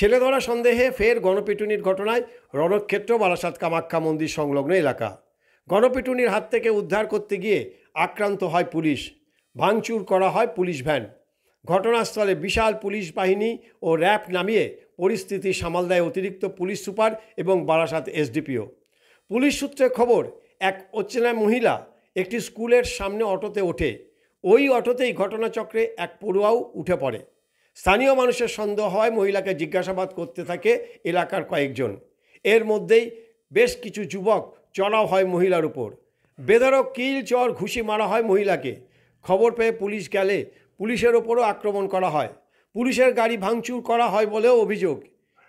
ছেলে ধরা সন্দেহে ফের গণপিটুনির ঘটনায় রণক্ষেত্র বারাসাত কামাখ্যা মন্দির সংলগ্ন এলাকা। গণপিটুনির হাত থেকে উদ্ধার করতে গিয়ে আক্রান্ত হয় পুলিশ, ভাঙচুর করা হয় পুলিশ ভ্যান। ঘটনাস্থলে বিশাল পুলিশ বাহিনী ও র্যাব নামিয়ে পরিস্থিতি সামাল দেয় অতিরিক্ত পুলিশ সুপার এবং বারাসাত এসডিপিও। পুলিশ সূত্রে খবর, এক অচেনা মহিলা একটি স্কুলের সামনে অটোতে ওঠে। ওই অটোতেই ঘটনাচক্রে এক পড়ুয়াও উঠে পড়ে। স্থানীয় মানুষের সন্দেহ হয় মহিলাকে জিজ্ঞাসাবাদ করতে থাকে এলাকার কয়েকজন। এর মধ্যেই বেশ কিছু যুবক চড়াও হয় মহিলার উপর। বেধড়ক কিল চর ঘুষি মারা হয় মহিলাকে। খবর পেয়ে পুলিশ গেলে পুলিশের ওপরও আক্রমণ করা হয়। পুলিশের গাড়ি ভাঙচুর করা হয় বলেও অভিযোগ।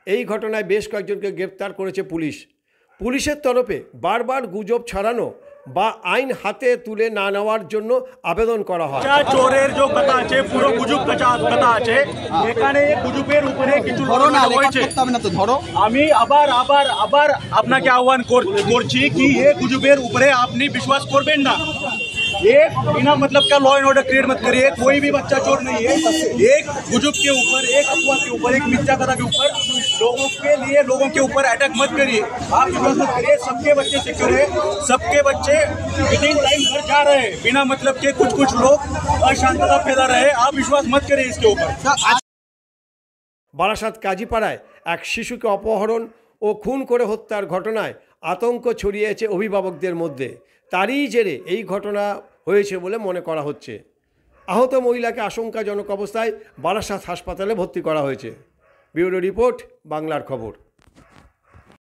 এই ঘটনায় বেশ কয়েকজনকে গ্রেপ্তার করেছে পুলিশ। পুলিশের তরফে বারবার গুজব ছড়ানো বা আইন হাতে তুলে না নেওয়ার জন্য আবেদন করা হয়। চোরের যে কথা আছে পুরো গুজব কথা আছে, এখানে গুজবের উপরে কিছু আমি আবার আবার আবার আপনাকে আহ্বান করছি কি এই গুজবের উপরে আপনি বিশ্বাস করবেন না। एक बिना मतलब का लॉ एंड ऑर्डर क्रिएट मत करिए। कोई भी बच्चा चोर नहीं है। एक गुजब के ऊपर, एक अफवाह के ऊपर, एक मिथ्या कथा के ऊपर लोगों के ऊपर अटैक मत करिए। आप विश्वास मत करिए। सबके बच्चे सिक्योर है, सबके बच्चे विदिन टाइम घर जा रहे हैं। बिना मतलब के कुछ लोग अशांतता फैला रहे हैं। आप विश्वास मत करिए इसके ऊपर। বারাসাত কাজীপাড়ায় এক শিশুকে অপহরণ ও খুন করে হত্যার ঘটনায় আতঙ্ক ছড়িয়েছে অভিভাবকদের মধ্যে। তারই জেরে এই ঘটনা হয়েছে বলে মনে করা হচ্ছে। আহত মহিলাকে আশঙ্কাজনক অবস্থায় বারাসাত হাসপাতালে ভর্তি করা হয়েছে। ব্যুরো রিপোর্ট, বাংলার খবর।